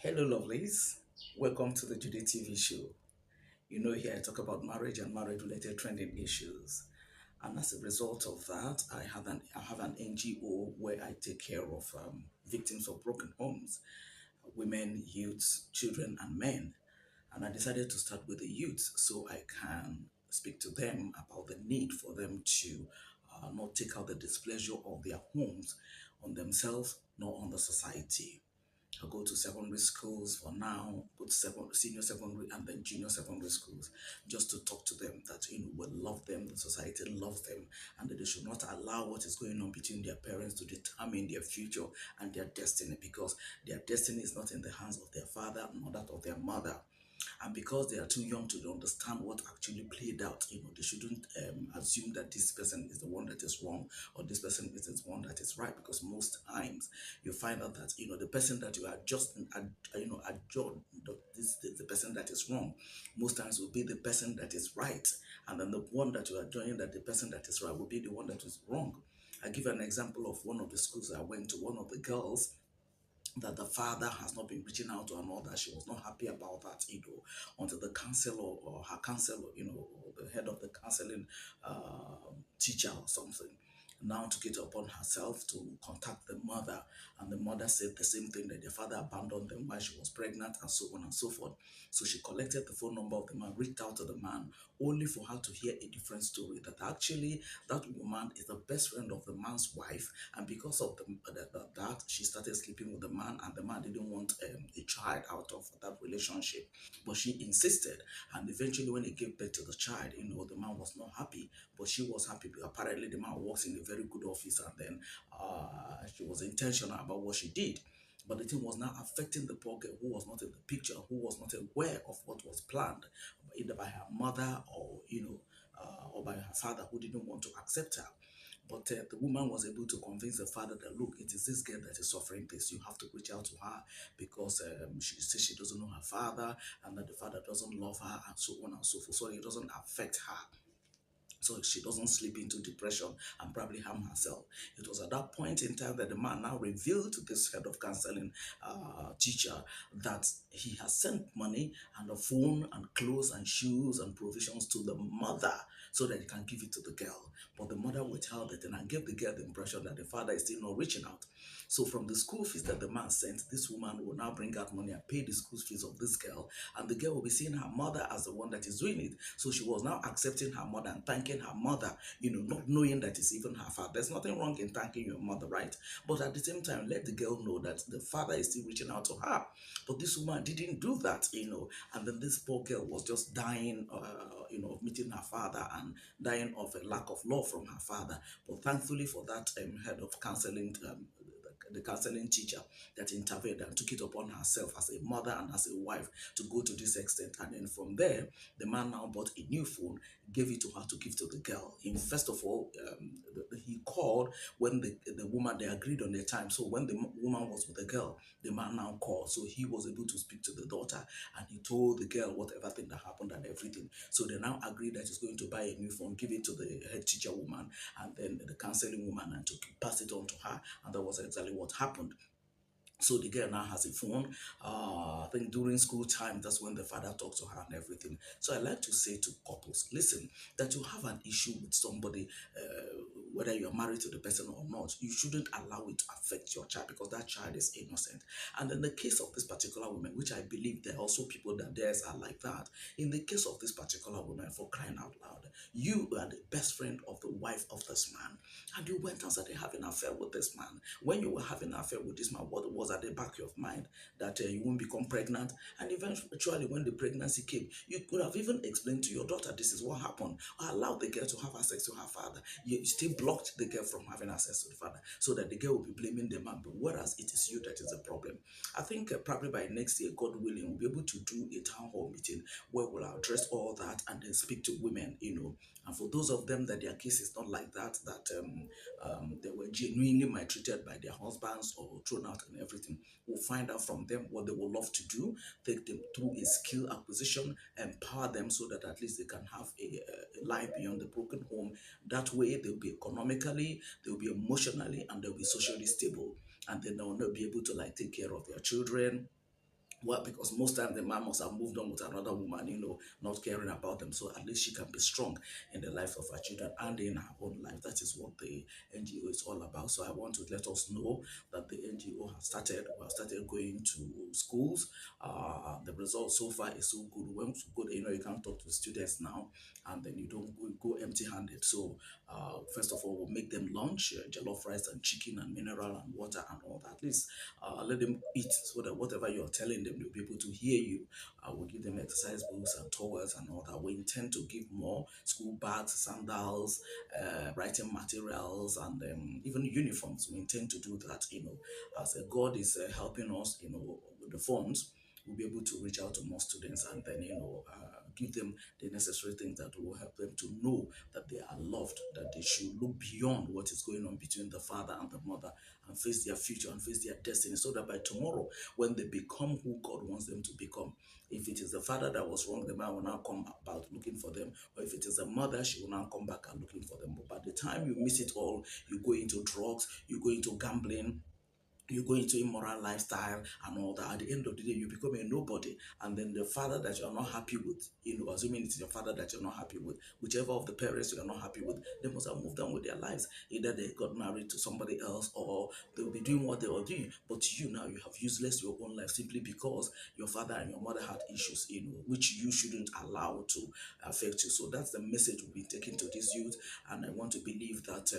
Hello, lovelies. Welcome to the Judith TV show. Here I talk about marriage and marriage-related trending issues. And as a result of that, I have an NGO where I take care of victims of broken homes, women, youths, children, and men. And I decided to start with the youth so I can speak to them about the need for them to not take out the displeasure of their homes on themselves nor on the society. I go to secondary schools for now, go to senior secondary and then junior secondary schools, just to talk to them that we love them, the society loves them, and that they should not allow what is going on between their parents to determine their future and their destiny, because their destiny is not in the hands of their father nor that of their mother. And because they are too young to understand what actually played out, they shouldn't assume that this person is the one that is wrong or this person is the one that is right, because most times you find out that the person that you are just adjure this the person that is wrong most times will be the person that is right, and then the one that you are joining, that the person that is right will be the one that is wrong. I give an example of one of the schools I went to. One of the girls, that the father has not been reaching out to her mother. She was not happy about that, until the counselor or her counselor, or the head of the counseling teacher or something, now took it upon herself to contact the mother. And the mother said the same thing, that the father abandoned them while she was pregnant, and so on and so forth. So she collected the phone number of the man, reached out to the man, only for her to hear a different story, that actually that woman is the best friend of the man's wife, and because of that, she started sleeping with the man, and the man didn't want a child out of that relationship, but she insisted. And eventually, when he gave birth to the child, the man was not happy, but she was happy. Apparently, the man works in a very good office, and then she was intentional about what she did. But the thing was now affecting the poor girl, who was not in the picture, who was not aware of what was planned, either by her mother or by her father, who didn't want to accept her. But the woman was able to convince the father that, look, it is this girl that is suffering this. You have to reach out to her, because she says she doesn't know her father, and that the father doesn't love her, and so on and so forth. So it doesn't affect her, so she doesn't slip into depression and probably harm herself. It was at that point in time that the man now revealed to this head of counseling teacher that he has sent money and a phone and clothes and shoes and provisions to the mother so that he can give it to the girl. But the mother withheld it and gave the girl the impression that the father is still not reaching out. So from the school fees that the man sent, this woman will now bring out money and pay the school fees of this girl, and the girl will be seeing her mother as the one that is doing it. So she was now accepting her mother and thanking her mother, not knowing that it's even her father. There's nothing wrong in thanking your mother, right? But at the same time, let the girl know that the father is still reaching out to her. But this woman didn't do that, and then this poor girl was just dying, of meeting her father and dying of a lack of love from her father. But thankfully for that head of counseling, the counseling teacher, that intervened and took it upon herself as a mother and as a wife to go to this extent. And then from there, the man now bought a new phone, gave it to her to give to the girl. In first of all, he called when the woman, they agreed on their time. So when the woman was with the girl, the man now called. So he was able to speak to the daughter, and he told the girl whatever thing that happened and everything. So they now agreed that he's going to buy a new phone, give it to the head teacher woman, and then the counseling woman, and to pass it on to her. And that was exactly what happened. So the girl now has a phone. I think during school time, that's when the father talks to her and everything. So I like to say to couples, listen, that you have an issue with somebody, whether you're married to the person or not, you shouldn't allow it to affect your child, because that child is innocent. And in the case of this particular woman, which I believe there are also people that theirs are like that, in the case of this particular woman, for crying out loud, you are the best friend of the wife of this man, and you went and started having an affair with this man. When you were having an affair with this man, what was at the back of your mind? That you won't become pregnant, and eventually when the pregnancy came, you could have even explained to your daughter, this is what happened, or allowed the girl to have access to her father. You still blocked the girl from having access to the father, so that the girl will be blaming the man, but whereas it is you that is the problem. I think probably by next year, God willing, we'll be able to do a town hall meeting where we'll address all that and then speak to women, and for those of them that their case is not like that, that they were genuinely maltreated by their husbands or thrown out and everything, we'll find out from them what they would love to do, take them through a skill acquisition, empower them so that at least they can have a life beyond the broken home. That way, they'll be economically, they'll be emotionally, and they'll be socially stable. And then they'll not be able to like take care of their children, Well, because most times the man must have moved on with another woman, not caring about them. So at least she can be strong in the life of her children and in her own life. That is what the NGO is all about. So I want to let us know that the NGO has started. We have started going to schools. The results so far is so good. When so good, you can't talk to students now, and then you don't go empty-handed. So first of all, we'll make them lunch, jollof rice and chicken and mineral and water and all that. At least let them eat so that whatever you're telling them, they'll be able to hear you. We'll give them exercise books and towels and all that. We intend to give more school bags, sandals, writing materials, and even uniforms. We intend to do that, as God is helping us, with the funds. We'll be able to reach out to more students and then, give them the necessary things that will help them to know that they are loved, that they should look beyond what is going on between the father and the mother and face their future and face their destiny, so that by tomorrow, when they become who God wants them to become, if it is the father that was wrong, the man will now come about looking for them. Or if it is the mother, she will now come back and looking for them. But by the time you miss it all, you go into drugs, you go into gambling, you go into immoral lifestyle and all that. At the end of the day, you become a nobody. And then the father that you're not happy with, assuming it's your father that you're not happy with, whichever of the parents you're not happy with, they must have moved on with their lives. Either they got married to somebody else or they'll be doing what they were doing. But you now, you have useless your own life simply because your father and your mother had issues, which you shouldn't allow to affect you. So that's the message we'll be taking to this youth. And I want to believe that,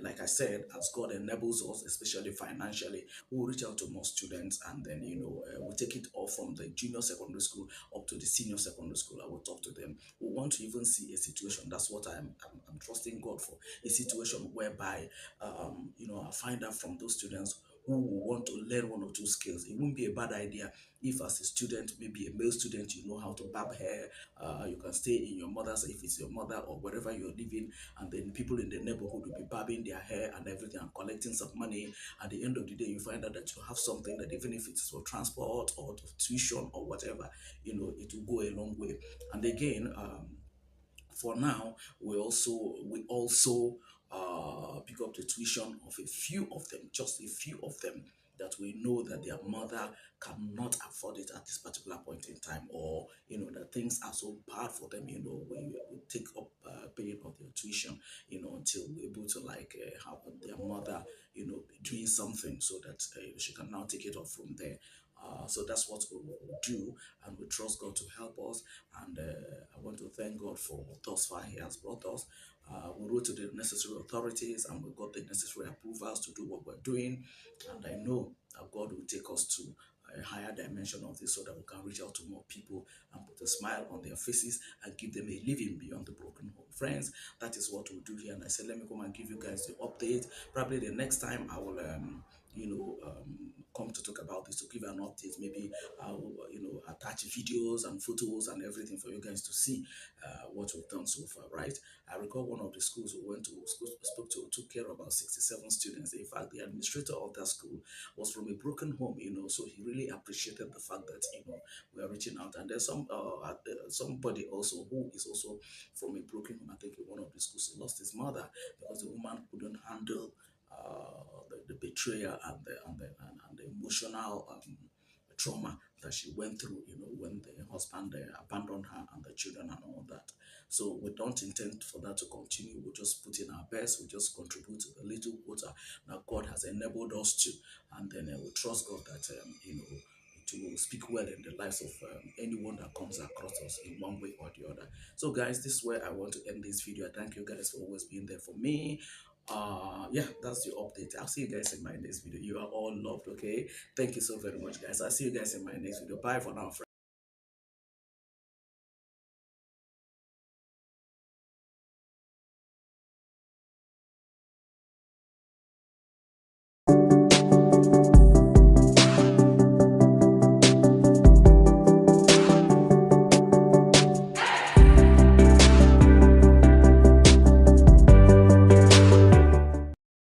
like I said, as God enables us, especially financially, we'll reach out to more students and then, we'll take it off from the junior secondary school up to the senior secondary school. I will talk to them. We want to even see a situation. That's what I'm trusting God for. A situation whereby, I find out from those students who will want to learn one or two skills. It wouldn't be a bad idea if, as a student, maybe a male student, you know how to barb hair. You can stay in your mother's, if it's your mother or wherever you're living, and then people in the neighborhood will be barbing their hair and everything and collecting some money. At the end of the day, you find out that you have something that, even if it's for transport or tuition or whatever, it will go a long way. And again, for now, we also pick up the tuition of a few of them, just a few of them, that we know that their mother cannot afford it at this particular point in time, or that things are so bad for them. We take up paying of their tuition, until we're able to like have their mother, be doing something so that she can now take it off from there. So that's what we will do, and we trust God to help us. And I want to thank God for thus far He has brought us. We wrote to the necessary authorities and we got the necessary approvals to do what we're doing. And I know that God will take us to a higher dimension of this so that we can reach out to more people and put a smile on their faces and give them a living beyond the broken home. Friends, that is what we'll do here. And I said, let me come and give you guys the update. Probably the next time I will, come to talk about this, to give an update. Maybe I'll, attach videos and photos and everything for you guys to see what we've done so far, right? I recall one of the schools we went to, spoke to, took care of about 67 students. In fact, the administrator of that school was from a broken home, so he really appreciated the fact that, we are reaching out. And there's somebody also who is also from a broken home. I think in one of the schools, he lost his mother because the woman couldn't handle the betrayal and the emotional trauma that she went through, when the husband abandoned her and the children and all that. So we don't intend for that to continue. We just put in our best. We just contribute to the little quota that God has enabled us to, and then we trust God that it will speak well in the lives of anyone that comes across us in one way or the other. So guys, this is where I want to end this video. Thank you guys for always being there for me. Yeah, that's the update. I'll see you guys in my next video. You are all loved. Okay, thank you so very much, guys. I'll see you guys in my next video. Bye for now, friends.